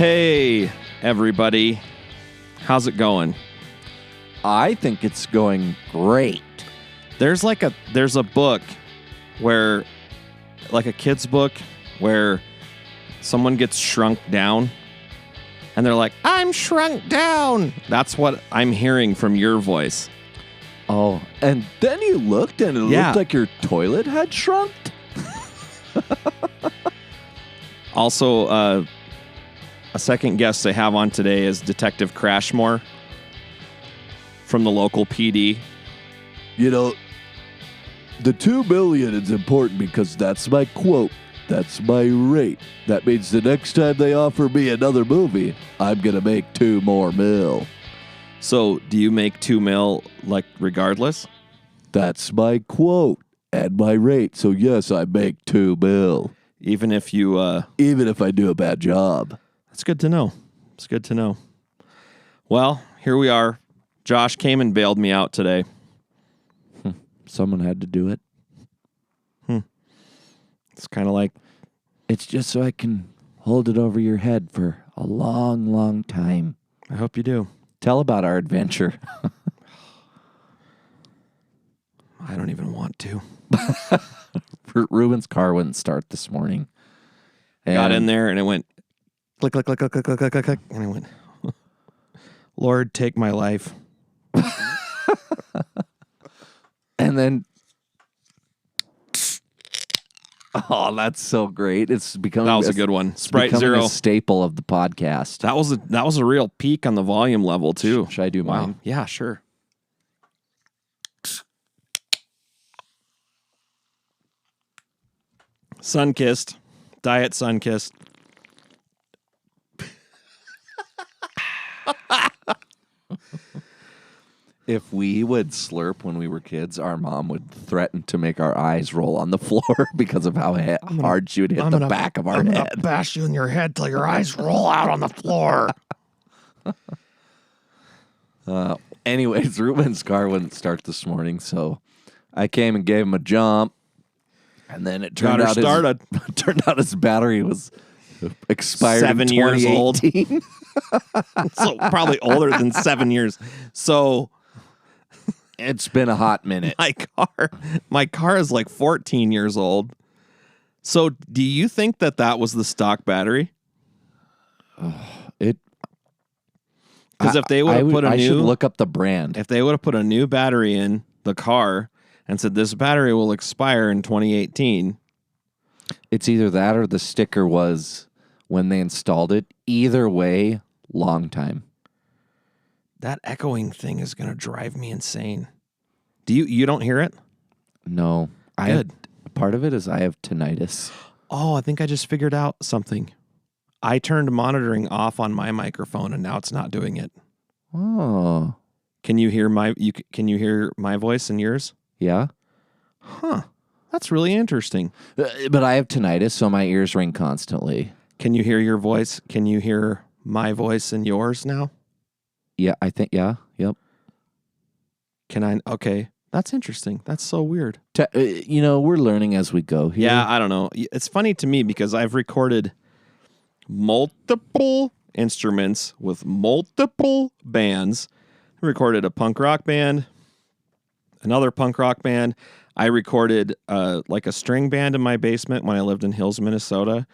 Hey, everybody. How's it going? I think it's going great. There's a book where, like a kid's book, where someone gets shrunk down and they're like, I'm shrunk down. That's what I'm hearing from your voice. Oh, and then you looked and it looked like your toilet had shrunk. Also, a second guest I have on today is Detective Crashmore from the local PD. You know, the $2 million is important because that's my quote. That's my rate. That means the next time they offer me another movie, I'm going to make $2 more. So, do you make $2 million, like, regardless? That's my quote and my rate. So, yes, I make $2 million. Even if you... Even if I do a bad job. That's good to know. It's good to know. Well, here we are. Josh came and bailed me out today. Someone had to do it. It's kind of like... It's just so I can hold it over your head for a long, long time. I hope you do. Tell about our adventure. I don't even want to. Ruben's car wouldn't start this morning. I got in there and it went click, click, click, click, click, click, click, click, click. And I went, Lord, take my life. And then, oh, that's so great! It's becoming that was a good one. Sprite Zero, a staple of the podcast. That was a real peak on the volume level too. Should I do mine? Yeah, sure. Sunkissed, Diet Sunkissed. If we would slurp when we were kids, our mom would threaten to make our eyes roll on the floor because of how hard she would hit the back of our head. I'm gonna bash you in your head till your eyes roll out on the floor. Anyways, Ruben's car wouldn't start this morning, so I came and gave him a jump, and then it turned out his battery was expired 7 years old. So probably older than 7 years. So it's been a hot minute. My car is like 14 years old. So do you think that was the stock battery? Because if they would have put I should look up the brand. If they would have put a new battery in the car and said this battery will expire in 2018, it's either that or the sticker was when they installed it. Either way, long time. That echoing thing is going to drive me insane. You don't hear it? No. Good. Part of it is I have tinnitus. Oh, I think I just figured out something. I turned monitoring off on my microphone and now it's not doing it. Oh. Can you hear my voice and yours? Yeah. Huh. That's really interesting. But I have tinnitus, so my ears ring constantly. Can you hear your voice? Can you hear my voice and yours now? Yeah, I think, yeah. Yep. Okay. That's interesting. That's so weird. We're learning as we go here. Yeah, I don't know. It's funny to me because I've recorded multiple instruments with multiple bands. I recorded a punk rock band, another punk rock band. I recorded like a string band in my basement when I lived in Hills, Minnesota.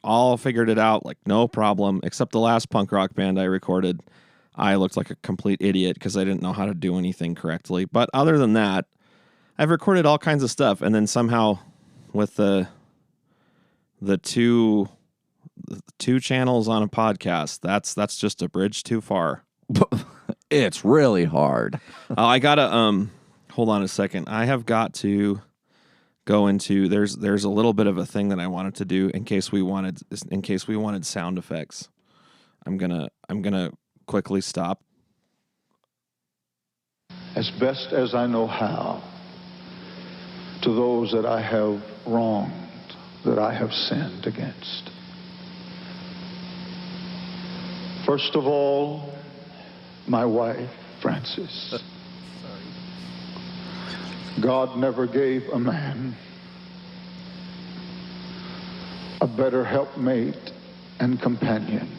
All figured it out, like no problem, except the last punk rock band I recorded. I looked like a complete idiot because I didn't know how to do anything correctly. But other than that, I've recorded all kinds of stuff. And then somehow with the two channels on a podcast, that's just a bridge too far. It's really hard. I gotta hold on a second. I have got to go into there's a little bit of a thing that I wanted to do in case we wanted sound effects. I'm gonna quickly stop. As best as I know how, to those that I have wronged, that I have sinned against. First of all, my wife, Frances. God never gave a man a better helpmate and companion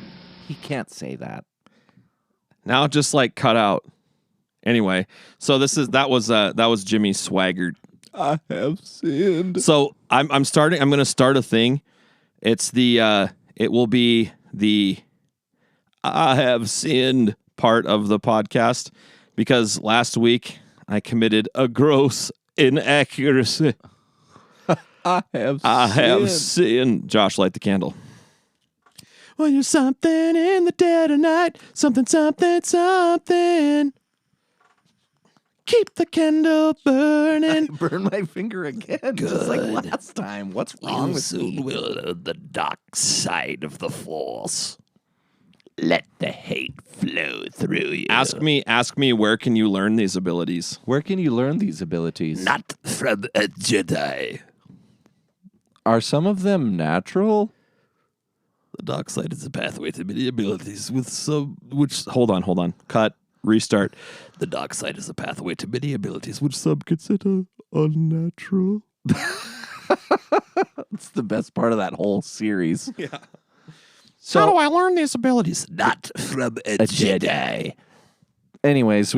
He can't say that. Now just like cut out. Anyway, so that was Jimmy Swaggart. I have sinned. So I'm going to start a thing. It's it will be the I have sinned part of the podcast because last week I committed a gross inaccuracy. I have sinned. Josh, light the candle. When you're something in the dead of night, something, something, something. Keep the candle burning. Burn my finger again, just like last time. What's wrong with me? Will the dark side of the force. Let the hate flow through you. Ask me, where can you learn these abilities? Where can you learn these abilities? Not from a Jedi. Are some of them natural? The dark side is a pathway to many abilities with some which hold on. Cut. Restart. The dark side is a pathway to many abilities which some consider unnatural. It's the best part of that whole series. Yeah. So, how do I learn these abilities? Not from a Jedi. Anyways,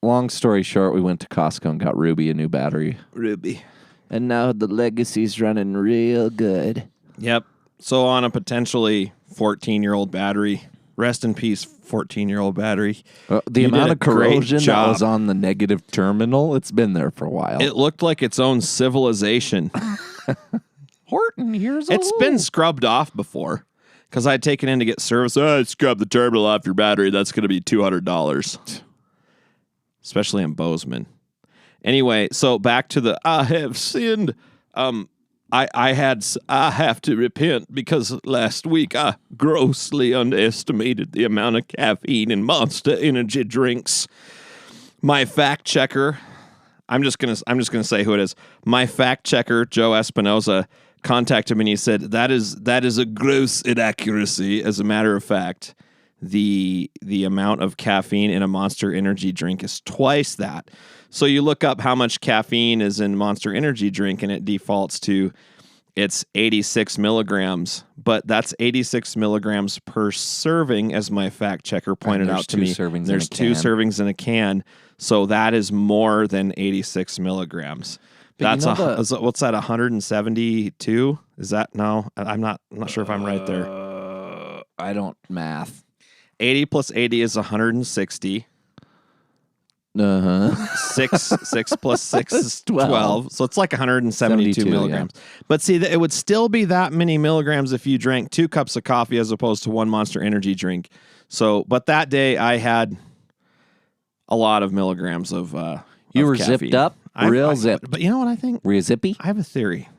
long story short, we went to Costco and got Ruby a new battery. Ruby. And now the legacy's running real good. Yep. So on a potentially 14-year-old battery, rest in peace, 14-year-old battery. The You amount did of a great corrosion that job. was on the negative terminal, it's been there for a while. It looked like its own civilization. Horton, here's It's been scrubbed off before because I'd taken in to get service. I scrub the terminal off your battery. That's going to be $200, especially in Bozeman. Anyway, so back to the I have sinned. I have to repent because last week I grossly underestimated the amount of caffeine in Monster Energy drinks. My fact checker, I'm just gonna say who it is. My fact checker, Joe Espinoza, contacted me and he said that is a gross inaccuracy. As a matter of fact, the amount of caffeine in a Monster Energy drink is twice that. So you look up how much caffeine is in Monster Energy drink and it defaults to it's 86 milligrams, but that's 86 milligrams per serving, as my fact checker pointed out to me. There's two servings in a can, so that is more than 86 milligrams. But That's what's that? 172? Is that no? I'm not sure if I'm right there. I don't math. 80 plus 80 is 160. 6 plus 6 is 12. So it's like 172 milligrams. Yeah. But see, it would still be that many milligrams if you drank 2 cups of coffee as opposed to 1 Monster Energy drink. So, but that day I had a lot of milligrams of you were caffeine. Zipped up? Real zipped. But you know what I think? Were you zippy? I have a theory.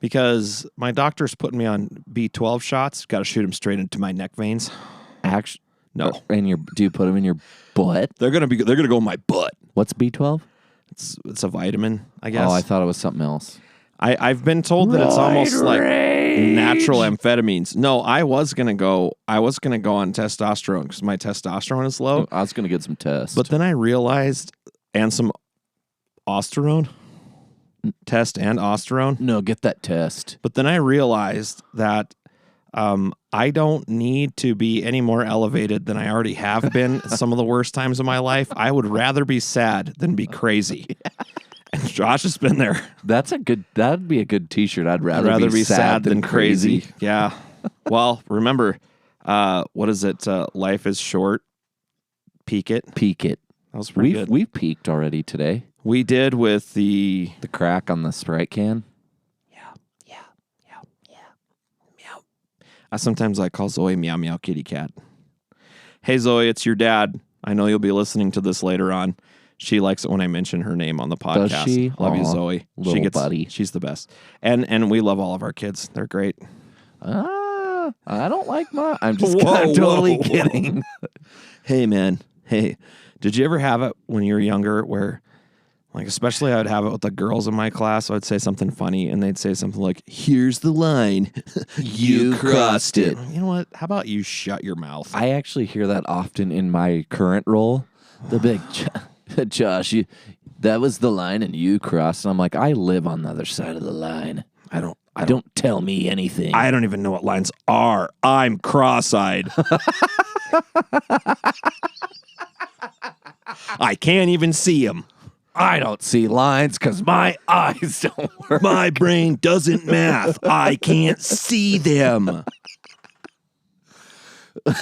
Because my doctor's putting me on B12 shots. Got to shoot them straight into my neck veins. Actually, no. And do you put them in your butt? They're gonna go in my butt. What's B12? It's a vitamin, I guess. Oh, I thought it was something else. I've been told that it's almost like natural amphetamines. No, I was gonna go on testosterone because my testosterone is low. I was gonna get some test, but then I realized, and some osterone, test and osterone. No, get that test. But then I realized that I don't need to be any more elevated than I already have been at some of the worst times of my life. I would rather be sad than be crazy. And Josh has been there. That'd be a good t-shirt. I'd rather be sad than crazy. Yeah. Well, remember, what is it? Life is short. Peak it. Peak it. That was pretty good. We peaked already today. We did with the crack on the Sprite can. Sometimes I call Zoe Meow Meow Kitty Cat. Hey, Zoe, it's your dad. I know you'll be listening to this later on. She likes it when I mention her name on the podcast. Does she? Love you, Zoe. Buddy. She's the best. And we love all of our kids. They're great. I don't like mine. I'm just totally kidding. Hey, man. Hey, did you ever have it when you were younger where, like, especially I would have it with the girls in my class. I would say something funny, and they'd say something like, "Here's the line. You crossed it." You know what? How about you shut your mouth? I actually hear that often in my current role. The big Josh, that was the line, and you crossed. And I'm like, I live on the other side of the line. I Don't tell me anything. I don't even know what lines are. I'm cross-eyed. I can't even see them. I don't see lines because my eyes don't work. My brain doesn't math. I can't see them. This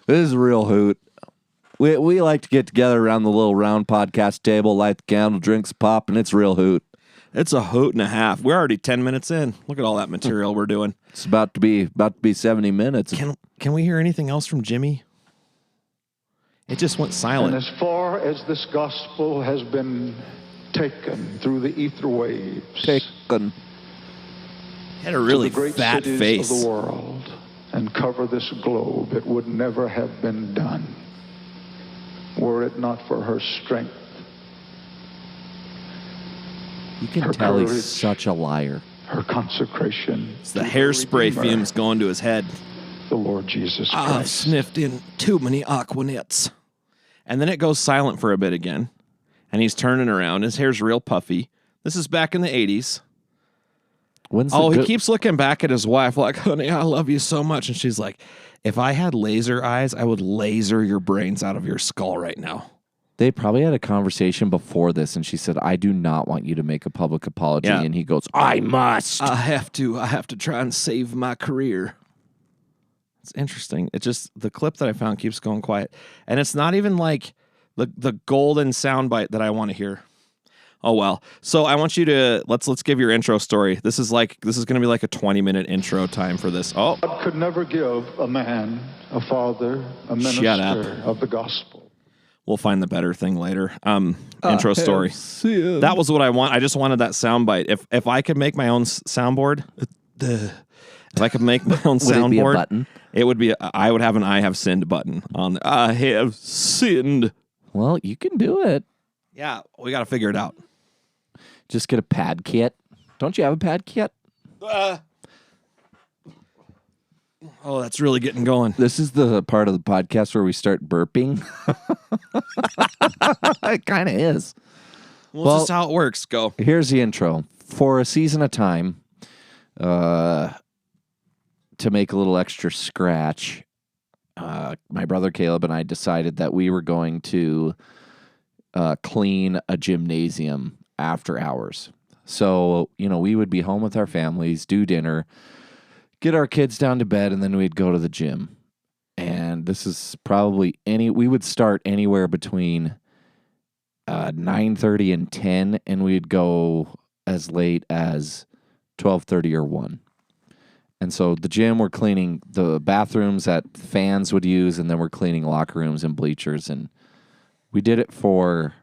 is a real hoot. We like to get together around the little round podcast table, light the candle, drinks pop, and it's real hoot. It's a hoot and a half. We're already 10 minutes in. Look at all that material we're doing. It's about to be 70 minutes. Can we hear anything else from Jimmy? It just went silent. And as far as this gospel has been taken through the ether waves, Taken. Had a really to the great fat cities face. of the world and cover this globe, it would never have been done were it not for her strength. You can Her tell courage. he's such a liar. Her consecration. It's the to hairspray Redeemer, fumes going to his head. the Lord Jesus I've Christ. sniffed in too many Aquanets. And then it goes silent for a bit again. And he's turning around. His hair's real puffy. This is back in the 80s. He keeps looking back at his wife like, honey, I love you so much. And she's like, if I had laser eyes, I would laser your brains out of your skull right now. They probably had a conversation before this, and she said, I do not want you to make a public apology. Yeah. And he goes, I must. I have to try and save my career. It's interesting. It just, the clip that I found keeps going quiet. And it's not even like the golden soundbite that I want to hear. Oh, well. So I want you to, let's give your intro story. This is going to be like a 20-minute intro time for this. Oh, God could never give a man, a father, a minister Shut up. of the gospel. we'll find the better thing later. Intro story. That was what I want. I just wanted that soundbite. If I could make my own soundboard, if I could make my own Would it be a soundboard, button? it would be. I would have an "I have sinned" button on. I have sinned. Well, you can do it. Yeah, we got to figure it out. Just get a pad kit. Don't you have a pad kit? Oh, that's really getting going. This is the part of the podcast where we start burping. It kind of is. Well, this is how it works. Go. Here's the intro. For a season of time, to make a little extra scratch, my brother Caleb and I decided that we were going to clean a gymnasium after hours. So, we would be home with our families, do dinner, get our kids down to bed, and then we'd go to the gym. And this is probably we would start anywhere between 9:30 and 10, and we'd go as late as 12:30 or 1. And so the gym, we're cleaning the bathrooms that fans would use, and then we're cleaning locker rooms and bleachers. And we did it for,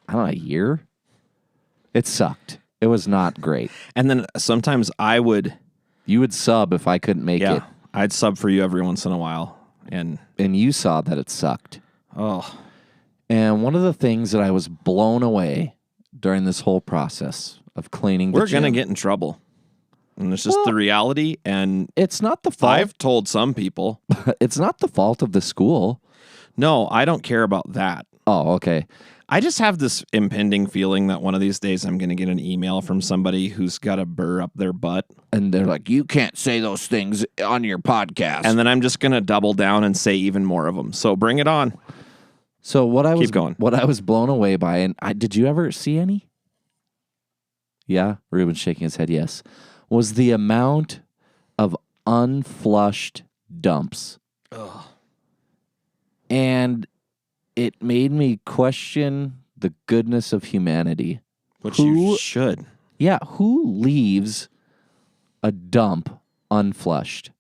I don't know, a year. It sucked. It was not great. And then sometimes You would sub if I couldn't make it. I'd sub for you every once in a while. And you saw that it sucked. oh, And one of the things that I was blown away during this whole process of cleaning the we're gym. going to get in trouble. And it's just the reality. And It's not the fault. I've told some people, It's not the fault of the school. no, I don't care about that. Oh, okay. I just have this impending feeling that one of these days I'm going to get an email from somebody who's got a burr up their butt. And they're like, you can't say those things on your podcast. And then I'm just going to double down and say even more of them. So bring it on. So what I was going. What I was blown away by, and did you ever see any? Yeah, Ruben's shaking his head. Yes, was the amount of unflushed dumps, and it made me question the goodness of humanity. Which you should. Yeah, who leaves a dump unflushed?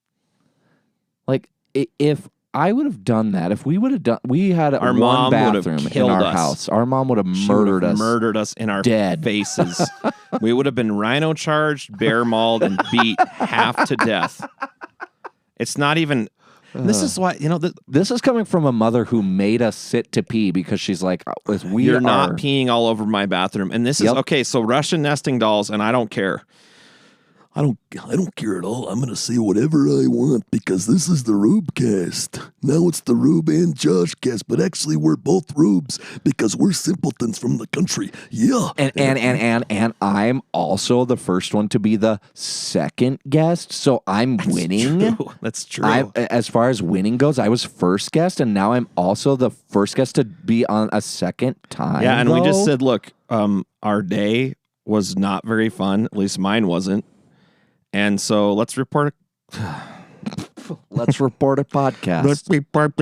Like, if I would have done that, if we would have done, we had Our one mom would have bathroom in killed our us. house. Our mom would have She murdered would have us. Murdered us in our Dead. faces. We would have been rhino charged, bear mauled, and beat half to death. It's not even. This is why This is coming from a mother who made us sit to pee because she's like, you're not peeing all over my bathroom. And this is Yep. okay. So Russian nesting dolls, and I don't care. I don't care at all. I'm going to say whatever I want because this is the Rubecast. Now it's the Rube and Josh cast, but actually we're both Rubes because we're simpletons from the country. Yeah. And I'm also the first one to be the second guest, so I'm winning. That's true. As far as winning goes, I was first guest, and now I'm also the first guest to be on a second time. Yeah, and we just said, look, our day was not very fun. At least mine wasn't. And so let's report Let's report a podcast. Let's report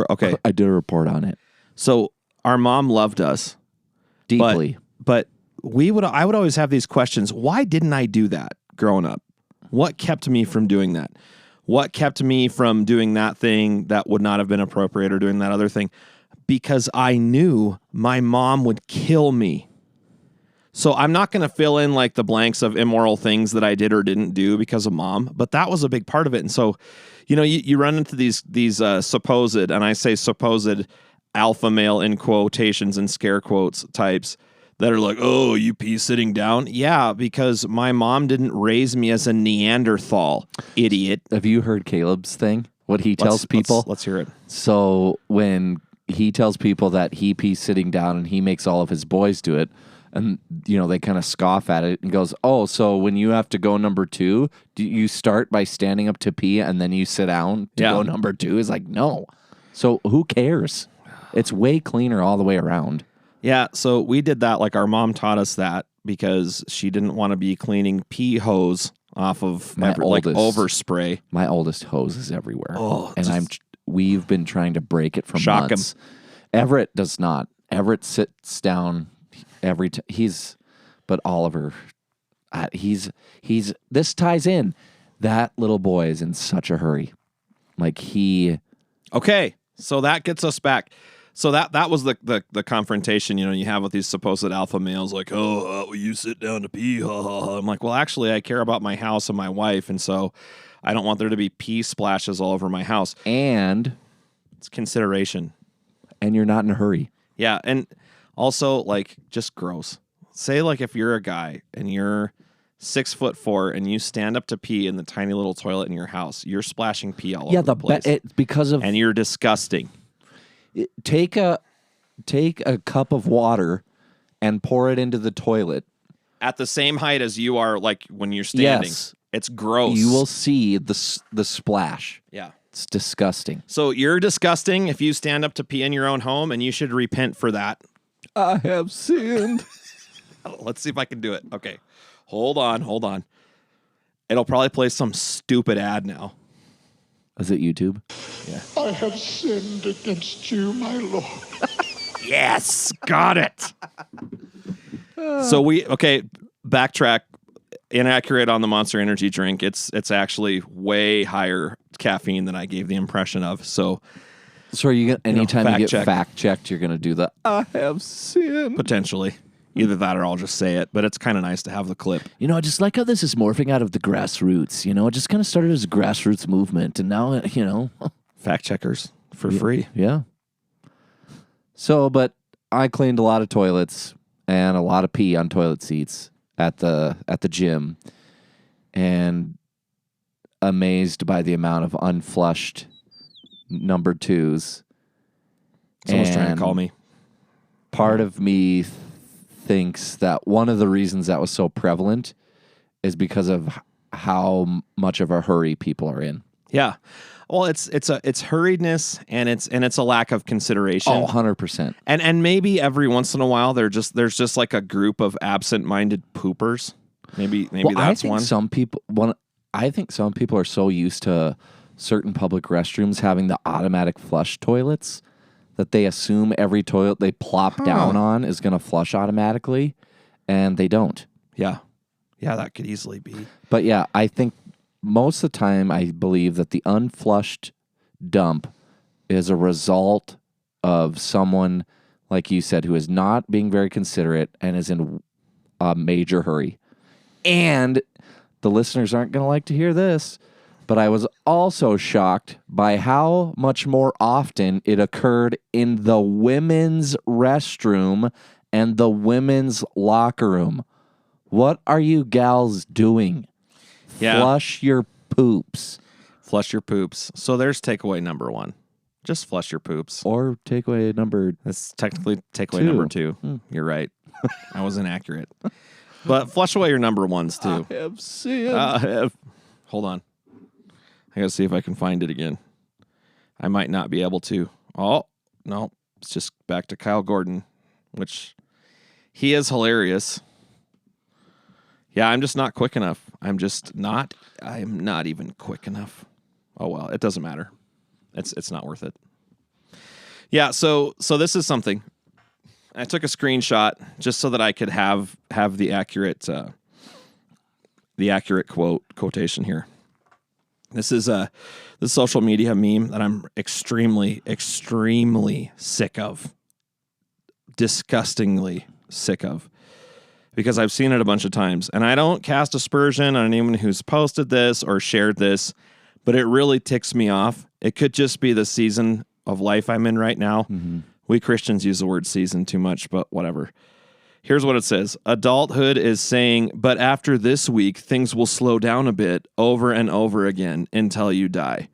Okay. I did a report on it. So our mom loved us Deeply. But I would always have these questions. Why didn't I do that growing up? What kept me from doing that? What kept me from doing that thing that would not have been appropriate or doing that other thing? Because I knew my mom would kill me. So I'm not going to fill in like the blanks of immoral things that I did or didn't do because of mom, but that was a big part of it. And so, you run into these supposed, and I say supposed alpha male in quotations and scare quotes types that are like, oh, you pee sitting down? Yeah, because my mom didn't raise me as a Neanderthal, idiot. Have you heard Caleb's thing? What he tells people? Let's hear it. So when he tells people that he pees sitting down and he makes all of his boys do it, and, they kind of scoff at it and goes, oh, so when you have to go number 2, do you start by standing up to pee and then you sit down to go number 2? Is like, no. So who cares? It's way cleaner all the way around. Yeah, so we did that. Like our mom taught us that because she didn't want to be cleaning pee hose off of overspray. My oldest hose is everywhere. Oh, and we've been trying to break it for shock months. Him. Everett does not. Everett sits down every time. But Oliver, this ties in. That little boy is in such a hurry. Okay, so that gets us back. So that was the confrontation, you have with these supposed alpha males, like, oh, you sit down to pee, ha, ha, ha. I'm like, well, actually, I care about my house and my wife, and so I don't want there to be pee splashes all over my house. And it's consideration. And you're not in a hurry. Yeah, and also, just gross. Say, if you're a guy and you're 6'4" and you stand up to pee in the tiny little toilet in your house, you're splashing pee all over the place. And you're disgusting. Take a cup of water and pour it into the toilet. At the same height as you are, when you're standing. Yes. It's gross. You will see the splash. Yeah. It's disgusting. So you're disgusting if you stand up to pee in your own home, and you should repent for that. I have sinned. Let's see if I can do it. Okay. Hold on. It'll probably play some stupid ad now. Is it YouTube? Yeah. I have sinned against you, my Lord. Yes, got it. So backtrack. Inaccurate on the Monster Energy drink. It's actually way higher caffeine than I gave the impression of. So are you gonna, anytime you get fact checked, you're gonna do the I have sinned. Potentially. Either that or I'll just say it, but it's kind of nice to have the clip. I just like how this is morphing out of the grassroots. It just kind of started as a grassroots movement, and now, Fact checkers for free. Yeah. So, but I cleaned a lot of toilets and a lot of pee on toilet seats at the gym, and amazed by the amount of unflushed number 2s. Someone's trying to call me. Part of me thinks that one of the reasons that was so prevalent is because of how much of a hurry people are in. Yeah. Well, it's hurriedness and it's a lack of consideration. Oh, 100%. And maybe every once in a while there's just like a group of absent-minded poopers. Maybe that's one. I think some people are so used to certain public restrooms having the automatic flush toilets that they assume every toilet they plop down on is going to flush automatically, and they don't. Yeah. Yeah, that could easily be. But yeah, I think most of the time I believe that the unflushed dump is a result of someone, like you said, who is not being very considerate and is in a major hurry. And the listeners aren't going to like to hear this, but I was also shocked by how much more often it occurred in the women's restroom and the women's locker room. What are you gals doing? Yeah. Flush your poops. Flush your poops. So there's takeaway number 1. Just flush your poops. Or takeaway number That's technically takeaway 2. number 2. You're right. I was inaccurate. But flush away your number 1s too. I have sinned. Hold on. I got to see if I can find it again. I might not be able to. Oh, no. It's just back to Kyle Gordon, which he is hilarious. Yeah, I'm just not quick enough. I'm not even quick enough. Oh, well, it doesn't matter. It's not worth it. Yeah, so this is something. I took a screenshot just so that I could have the accurate quotation here. This is the social media meme that I'm extremely, extremely sick of. Disgustingly sick of. Because I've seen it a bunch of times. And I don't cast aspersion on anyone who's posted this or shared this, but it really ticks me off. It could just be the season of life I'm in right now. Mm-hmm. We Christians use the word season too much, but whatever. Here's what it says. Adulthood is saying, but after this week, things will slow down a bit over and over again until you die.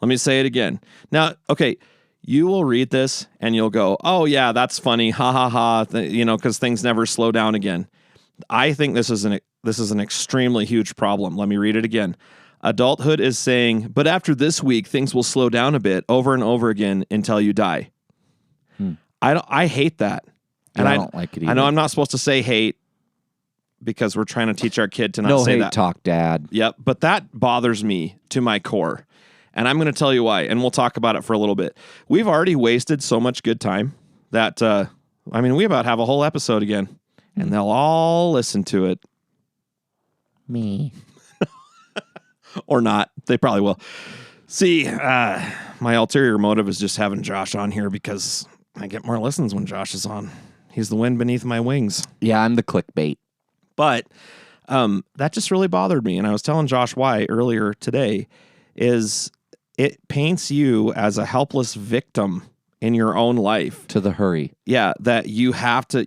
Let me say it again. Now, okay, you will read this and you'll go, oh yeah, that's funny. Ha ha ha. Because things never slow down again. I think this is an extremely huge problem. Let me read it again. Adulthood is saying, but after this week, things will slow down a bit over and over again until you die. I hate that. And I don't like it either. I know I'm not supposed to say hate because we're trying to teach our kid to not say that. No hate talk, Dad. Yep, but that bothers me to my core. And I'm going to tell you why, and we'll talk about it for a little bit. We've already wasted so much good time that, we about have a whole episode again, and they'll all listen to it. Me. Or not. They probably will. See, my ulterior motive is just having Josh on here because I get more listens when Josh is on. He's the wind beneath my wings. Yeah, I'm the clickbait. But that just really bothered me. And I was telling Josh why earlier today is it paints you as a helpless victim in your own life. To the hurry. Yeah, that you have to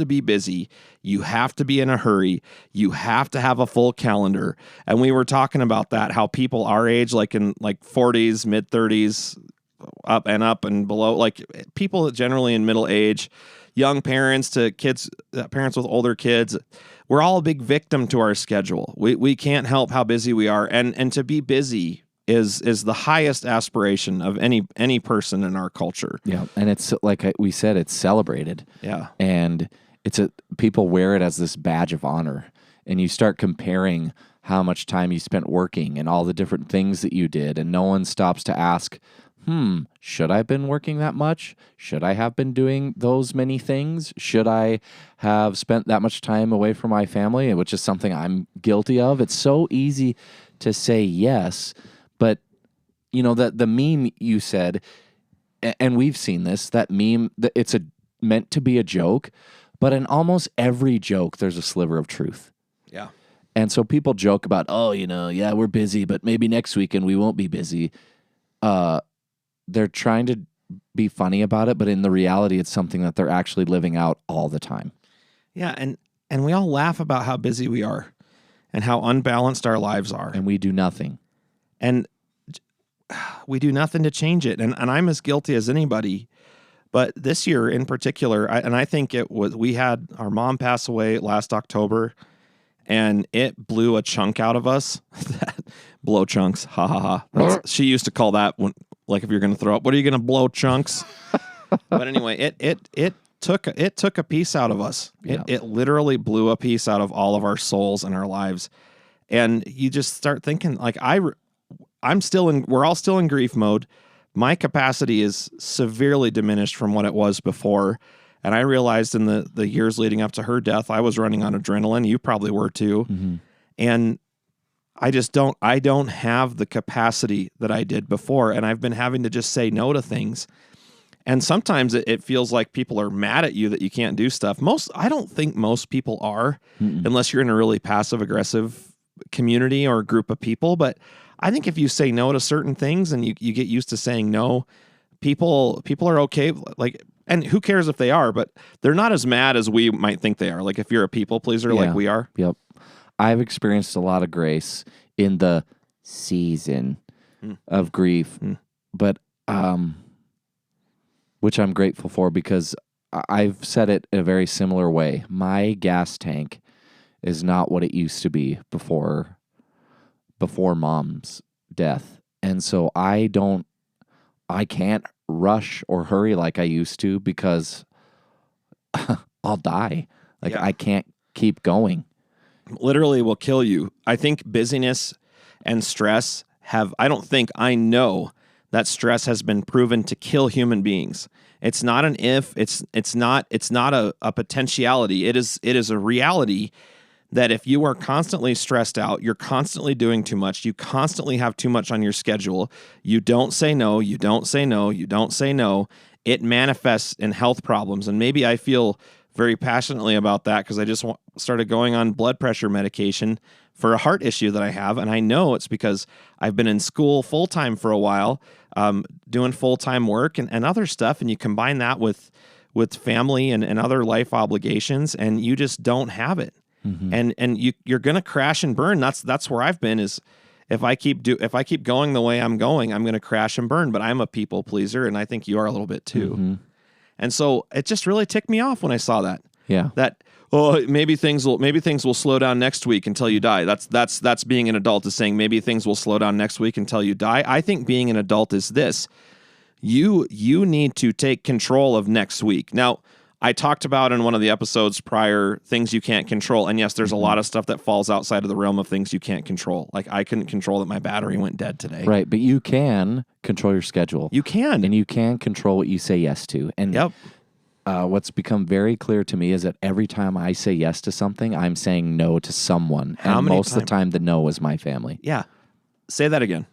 be busy. You have to be in a hurry. You have to have a full calendar. And we were talking about that, how people our age, like in 40s, mid 30s, up and below, like people generally in middle age, young parents to kids, parents with older kids, we're all a big victim to our schedule. We can't help how busy we are. And to be busy is the highest aspiration of any person in our culture. Yeah, and it's like we said, it's celebrated. Yeah, and people wear it as this badge of honor, and you start comparing how much time you spent working and all the different things that you did, and no one stops to ask, should I have been working that much? Should I have been doing those many things? Should I have spent that much time away from my family, which is something I'm guilty of? It's so easy to say yes. But, that the meme you said, and we've seen this, that meme, it's meant to be a joke, but in almost every joke, there's a sliver of truth. Yeah. And so people joke about, we're busy, but maybe next weekend we won't be busy. They're trying to be funny about it, but in the reality, it's something that they're actually living out all the time. Yeah, and we all laugh about how busy we are and how unbalanced our lives are. And we do nothing. And we do nothing to change it. And I'm as guilty as anybody. But this year in particular, I think we had our mom pass away last October, and it blew a chunk out of us. Blow chunks. Ha ha ha. She used to call that when, like, if you're going to throw up, what are you going to blow chunks? But anyway, it took a piece out of us. Yeah. It literally blew a piece out of all of our souls and our lives. And you just start thinking, like, we're all still in grief mode. My capacity is severely diminished from what it was before. And I realized in the years leading up to her death, I was running on adrenaline. You probably were too. Mm-hmm. And I don't have the capacity that I did before. And I've been having to just say no to things. And sometimes it feels like people are mad at you that you can't do stuff. I don't think most people are, unless you're in a really passive aggressive community or group of people. But I think if you say no to certain things and you get used to saying no, people are okay. Like, and who cares if they are, but they're not as mad as we might think they are. Like if you're a people pleaser like we are. Yep. I've experienced a lot of grace in the season of grief, but which I'm grateful for because I've said it in a very similar way. My gas tank is not what it used to be before mom's death. And so I can't rush or hurry like I used to because I'll die. Like I can't keep going. Literally will kill you. I think busyness and stress I know that stress has been proven to kill human beings. It's not an if, it's not a potentiality. It is a reality that if you are constantly stressed out, you're constantly doing too much, you constantly have too much on your schedule, you don't say no, it manifests in health problems. And maybe I feel very passionately about that because I just started going on blood pressure medication for a heart issue that I have. And I know it's because I've been in school full-time for a while, doing full-time work and other stuff. And you combine that with family and other life obligations, and you just don't have it. Mm-hmm. And you're going to crash and burn. That's where I've been is if I keep going the way I'm going, I'm going to crash and burn, but I'm a people pleaser. And I think you are a little bit too. Mm-hmm. And so it just really ticked me off when I saw that. Yeah. That maybe things will slow down next week until you die. That's being an adult is saying maybe things will slow down next week until you die. I think being an adult is this. You need to take control of next week. Now, I talked about in one of the episodes prior things you can't control. And yes, there's a lot of stuff that falls outside of the realm of things you can't control. Like I couldn't control that my battery went dead today. Right. But you can control your schedule. You can. And you can control what you say yes to. And what's become very clear to me is that every time I say yes to something, I'm saying no to someone. And most of the time, the no is my family. Yeah. Say that again.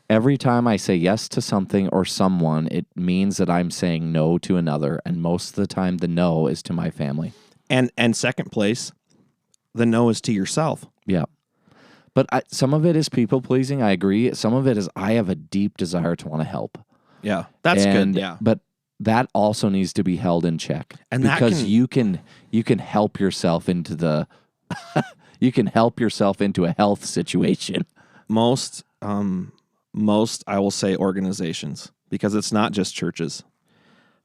Every time I say yes to something or someone, it means that I'm saying no to another. And most of the time, the no is to my family. And second place, the no is to yourself. Yeah. But some of it is people pleasing. I agree. Some of it is I have a deep desire to want to help. Yeah. That's good. Yeah. But that also needs to be held in check. And because you can help yourself into you can help yourself into a health situation. Most I will say organizations, because it's not just churches.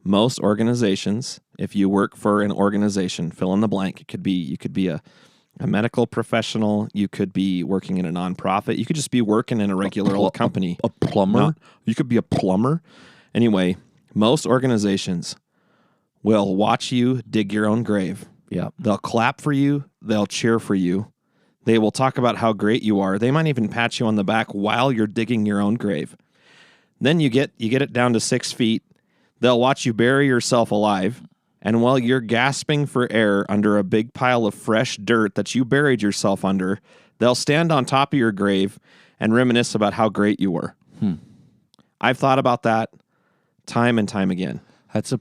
Most organizations, if you work for an organization, fill in the blank. You could be a medical professional. You could be working in a nonprofit. You could just be working in a regular old company. A plumber. No, you could be a plumber. Anyway, most organizations will watch you dig your own grave. Yeah. They'll clap for you. They'll cheer for you. They will talk about how great you are. They might even pat you on the back while you're digging your own grave. Then you get it down to 6 feet. They'll watch you bury yourself alive. And while you're gasping for air under a big pile of fresh dirt that you buried yourself under, they'll stand on top of your grave and reminisce about how great you were. I've thought about that time and time again. That's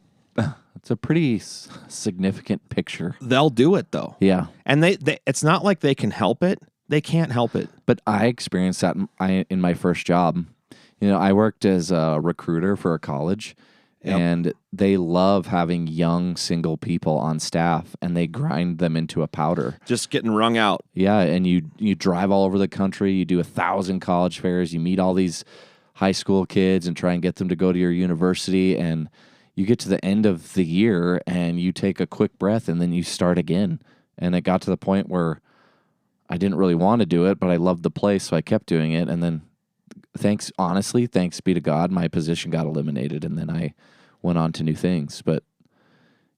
a pretty significant picture. They'll do it, though. Yeah. And they it's not like they can help it. They can't help it. But I experienced that in my first job. You know, I worked as a recruiter for a college, and they love having young single people on staff, and they grind them into a powder. Just getting wrung out. Yeah, and you drive all over the country. You do 1,000 college fairs. You meet all these high school kids and try and get them to go to your university, and you get to the end of the year and you take a quick breath and then you start again. And it got to the point where I didn't really want to do it, but I loved the place, so I kept doing it. And then thanks be to God, my position got eliminated, and then I went on to new things. But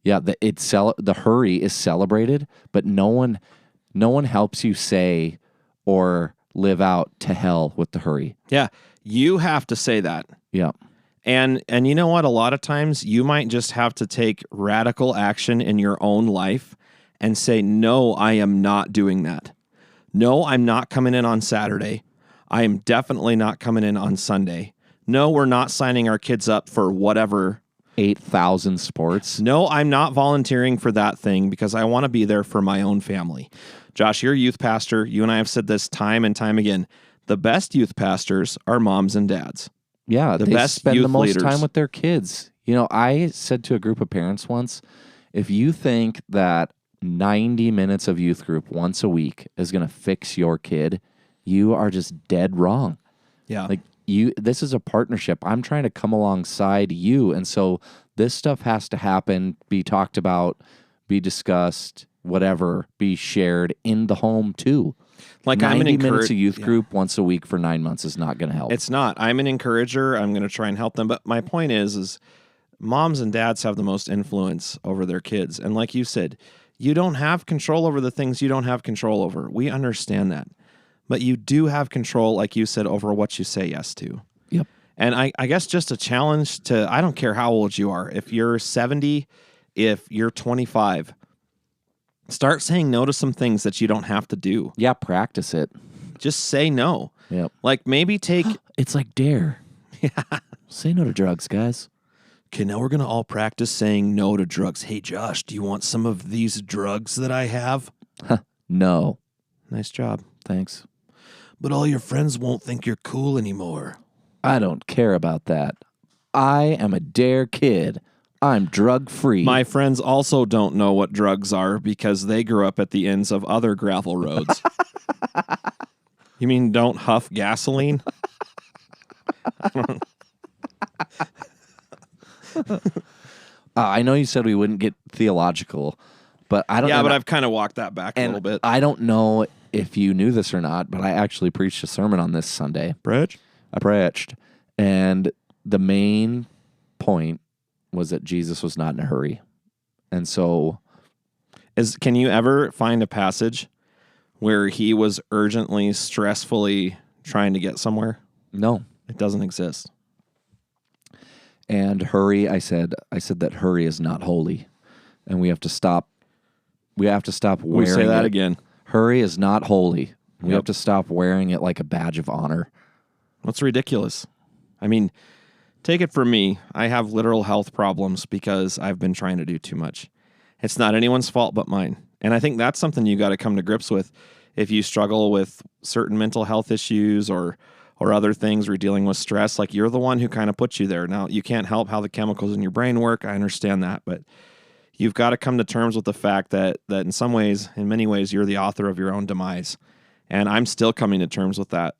yeah, the hurry is celebrated, but no one helps you say or live out to hell with the hurry. Yeah, you have to say that. Yeah. And you know what? A lot of times you might just have to take radical action in your own life and say, no, I am not doing that. No, I'm not coming in on Saturday. I am definitely not coming in on Sunday. No, we're not signing our kids up for whatever. 8,000 sports. No, I'm not volunteering for that thing because I want to be there for my own family. Josh, you're a youth pastor. You and I have said this time and time again. The best youth pastors are moms and dads. Yeah, The they best spend the youth most leaders. time with their kids. You know, I said to a group of parents once, if you think that 90 minutes of youth group once a week is going to fix your kid, you are just dead wrong. Yeah. Like this is a partnership. I'm trying to come alongside you. And so this stuff has to happen, be talked about, be discussed, whatever, be shared in the home too. Like, I'm an 90 minutes encourage- of youth yeah. group once a week for 9 months is not going to help. It's not. I'm an encourager. I'm going to try and help them. But my point is moms and dads have the most influence over their kids. And like you said, you don't have control over the things you don't have control over. We understand that. But you do have control, like you said, over what you say yes to. Yep. And I guess just a challenge to, I don't care how old you are. If you're 70, if you're 25, start saying no to some things that you don't have to do. Yeah, practice it. Just say no. Yep. Like maybe take... It's like dare. Yeah. Say no to drugs, guys. Okay, now we're going to all practice saying no to drugs. Hey, Josh, do you want some of these drugs that I have? No. Nice job. Thanks. But all your friends won't think you're cool anymore. I don't care about that. I am a dare kid. I'm drug free. My friends also don't know what drugs are because they grew up at the ends of other gravel roads. You mean don't huff gasoline? I know you said we wouldn't get theological, but I don't know. Yeah, but I've kind of walked that back a and little bit. I don't know if you knew this or not, but I actually preached a sermon on this Sunday. Bridge? I preached. And the main point was that Jesus was not in a hurry. And so... Can you ever find a passage where he was urgently, stressfully trying to get somewhere? No. It doesn't exist. And hurry, I said that hurry is not holy. And we have to stop wearing We say that it. again. Hurry is not holy. We Yep. have to stop wearing it like a badge of honor. That's ridiculous. I mean, take it from me. I have literal health problems because I've been trying to do too much. It's not anyone's fault but mine. And I think that's something you got to come to grips with if you struggle with certain mental health issues or other things or dealing with stress. Like, you're the one who kind of puts you there. Now, you can't help how the chemicals in your brain work. I understand that. But you've got to come to terms with the fact that in some ways, in many ways, you're the author of your own demise. And I'm still coming to terms with that.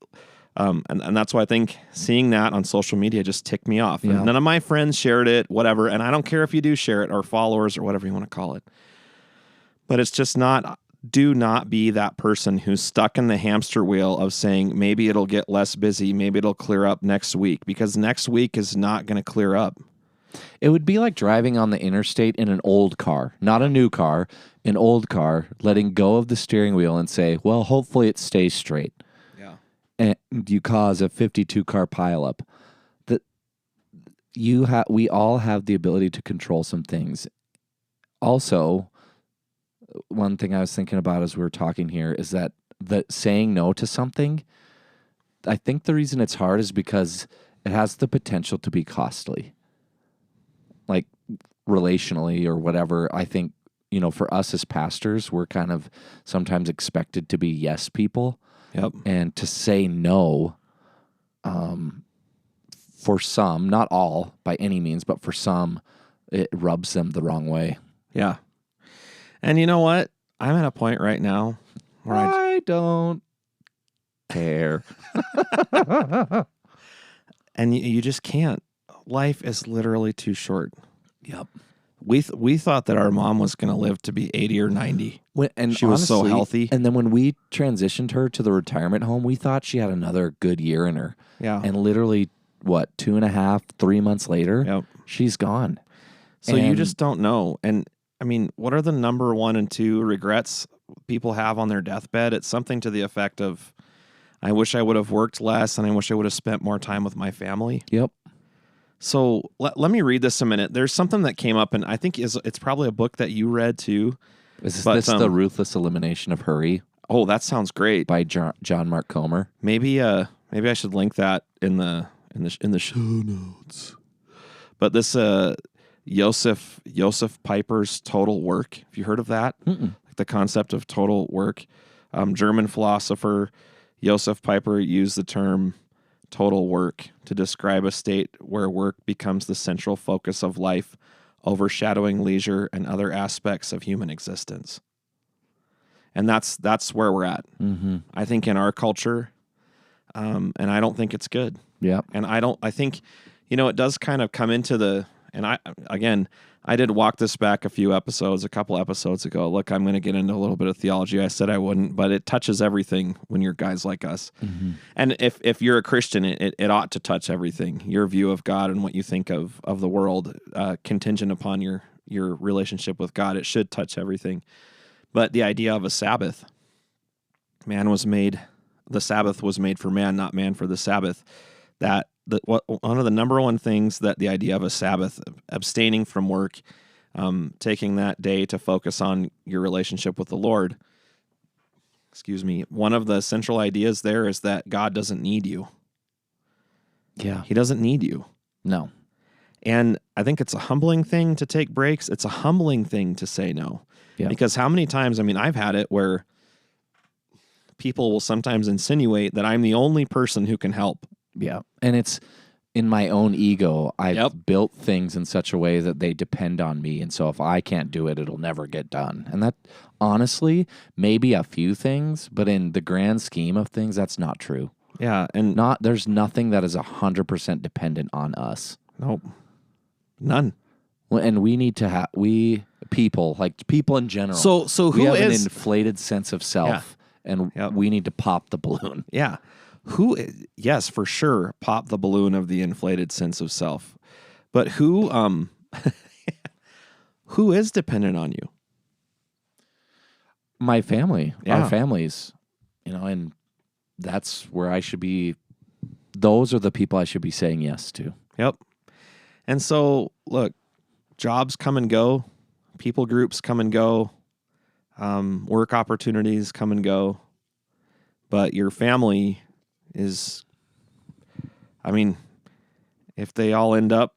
And that's why I think seeing that on social media just ticked me off. Yeah. And none of my friends shared it, whatever. And I don't care if you do share it or followers or whatever you want to call it. But it's just not, do not be that person who's stuck in the hamster wheel of saying, maybe it'll get less busy. Maybe it'll clear up next week, because next week is not going to clear up. It would be like driving on the interstate in an old car, not a new car, an old car, letting go of the steering wheel and say, well, hopefully it stays straight. Yeah. And you cause a 52 car pileup. That we all have the ability to control some things. Also, one thing I was thinking about as we were talking here is that saying no to something, I think the reason it's hard is because it has the potential to be costly. Like relationally or whatever. I think, for us as pastors, we're kind of sometimes expected to be yes people. Yep. And to say no, for some, not all by any means, but for some, it rubs them the wrong way. Yeah. And you know what? I'm at a point right now where I don't care. and you just can't. Life is literally too short. Yep. We thought that our mom was going to live to be 80 or 90. And She was so honestly, healthy. And then when we transitioned her to the retirement home, we thought she had another good year in her. Yeah. And literally, 2.5, 3 months later, Yep. she's gone. So you And- just don't know. And I mean, what are the number 1 and 2 regrets people have on their deathbed? It's something to the effect of, I wish I would have worked less and I wish I would have spent more time with my family. Yep. So let me read this a minute. There's something that came up, and I think it's probably a book that you read too. Is But, this the Ruthless Elimination of Hurry Oh, that sounds great. by John Mark Comer? Maybe I should link that in the show notes. But this Joseph Piper's Total Work. Have you heard of that? Mm-mm. Like the concept of total work. German philosopher Joseph Piper used the term total work to describe a state where work becomes the central focus of life, overshadowing leisure and other aspects of human existence. And that's where we're at. Mm-hmm. I think in our culture, and I don't think it's good. Yeah. And I think, it does kind of come into I did walk this back a couple episodes ago. Look, I'm going to get into a little bit of theology. I said I wouldn't, but it touches everything when you're guys like us. Mm-hmm. And if you're a Christian, it ought to touch everything. Your view of God and what you think of the world, contingent upon your relationship with God, it should touch everything. But the idea of a Sabbath, the Sabbath was made for man, not man for the Sabbath. One of the number one things that the idea of a Sabbath, abstaining from work, taking that day to focus on your relationship with the Lord, one of the central ideas there is that God doesn't need you. Yeah. He doesn't need you. No. And I think it's a humbling thing to take breaks. It's a humbling thing to say no. Yeah. Because how many times, I've had it where people will sometimes insinuate that I'm the only person who can help. Yeah. And it's in my own ego. I've built things in such a way that they depend on me. And so if I can't do it, it'll never get done. And that, honestly, maybe a few things, but in the grand scheme of things, that's not true. Yeah. And there's nothing that is 100% dependent on us. Nope. None. Well, and we need to people in general. So we who have is an inflated sense of self, and we need to pop the balloon. Yeah. Yes, for sure, pop the balloon of the inflated sense of self. But who is dependent on you? My family, Yeah. our families, and that's where I should be. Those are the people I should be saying yes to. Yep. And so, look, jobs come and go, people groups come and go, work opportunities come and go, but your family is, if they all end up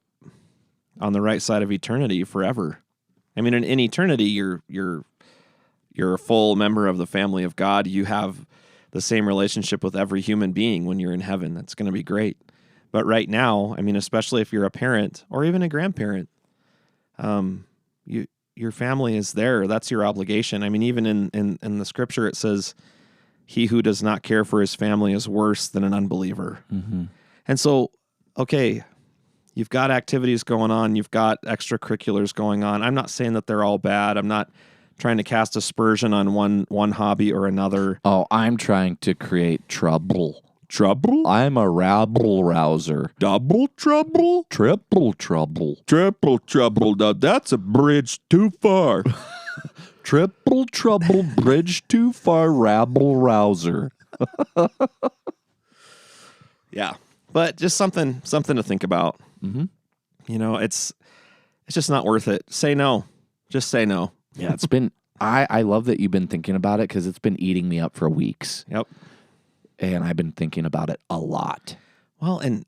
on the right side of eternity forever. In eternity, you're a full member of the family of God. You have the same relationship with every human being when you're in heaven. That's going to be great. But right now, especially if you're a parent or even a grandparent, your family is there. That's your obligation. Even in the scripture, it says, he who does not care for his family is worse than an unbeliever. Mm-hmm. And so, okay, you've got activities going on. You've got extracurriculars going on. I'm not saying that they're all bad. I'm not trying to cast aspersion on one hobby or another. Oh, I'm trying to create trouble. Trouble? I'm a rabble rouser. Double trouble? Triple trouble. Triple trouble. Now that's a bridge too far. Triple trouble, bridge too far, rabble rouser. Yeah, but just something to think about. Mm-hmm. It's just not worth it. Say no. Just say no. Yeah, it's been. I love that you've been thinking about it because it's been eating me up for weeks. Yep. And I've been thinking about it a lot. Well, and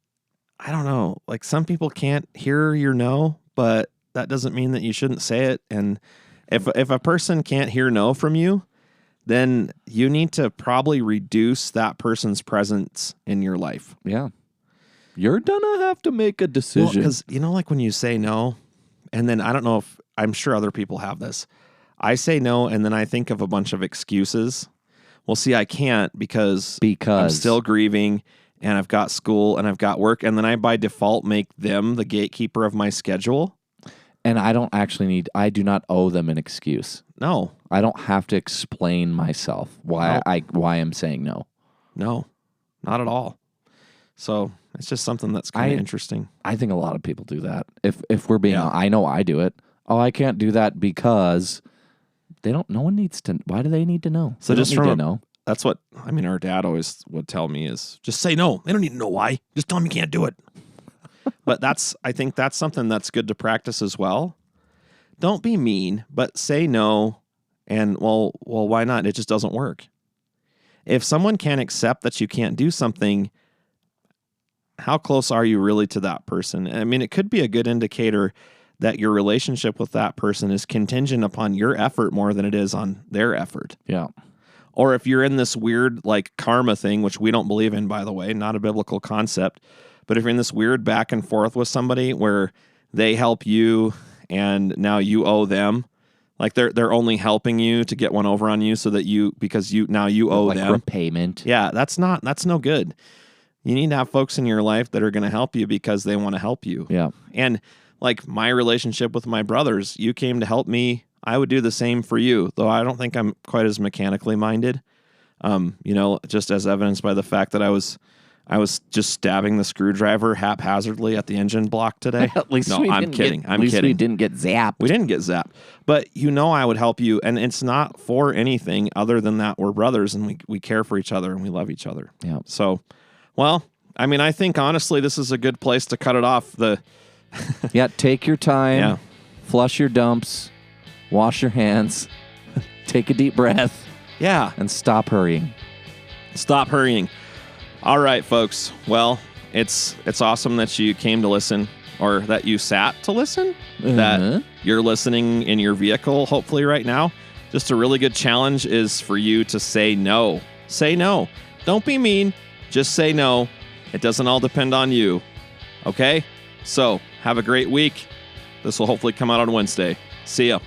I don't know, like some people can't hear your no, but that doesn't mean that you shouldn't say it. And if a person can't hear no from you, then you need to probably reduce that person's presence in your life. Yeah. You're gonna have to make a decision. Because, like when you say no, and then I don't know if, I'm sure other people have this. I say no, and then I think of a bunch of excuses. Well, see, I can't because I'm still grieving, and I've got school, and I've got work, and then I, by default, make them the gatekeeper of my schedule. And I do not owe them an excuse. No. I don't have to explain myself why I'm saying no. No, not at all. So it's just something that's kind of interesting. I think a lot of people do that. If we're being, I know I do it. Oh, I can't do that because no one needs to. Why do they need to know? So just know. That's what, our dad always would tell me is just say no. They don't need to know why. Just tell them you can't do it. But I think that's something that's good to practice as well. Don't be mean, but say no. And well, why not? It just doesn't work. If someone can't accept that you can't do something, how close are you really to that person? It could be a good indicator that your relationship with that person is contingent upon your effort more than it is on their effort. Yeah. Or if you're in this weird like karma thing, which we don't believe in, by the way, not a biblical concept, but if you're in this weird back and forth with somebody where they help you and now you owe them, like they're only helping you to get one over on you so that because you owe like them repayment. Yeah, that's no good. You need to have folks in your life that are going to help you because they want to help you. Yeah. And like my relationship with my brothers, you came to help me. I would do the same for you, though I don't think I'm quite as mechanically minded. Just as evidenced by the fact that I was just stabbing the screwdriver haphazardly at the engine block today. At least no, I'm kidding. At least we didn't get zapped. We didn't get zapped. But I would help you, and it's not for anything other than that we're brothers and we care for each other and we love each other. Yeah. So, well, I mean, I think honestly this is a good place to cut it off. Yeah, take your time. Yeah. Flush your dumps. Wash your hands. Take a deep breath. Yeah. And stop hurrying. Stop hurrying. All right, folks. Well, it's awesome that you came to listen, or that you sat to listen, that you're listening in your vehicle, hopefully right now. Just a really good challenge is for you to say no. Say no. Don't be mean. Just say no. It doesn't all depend on you. Okay? So, have a great week. This will hopefully come out on Wednesday. See ya.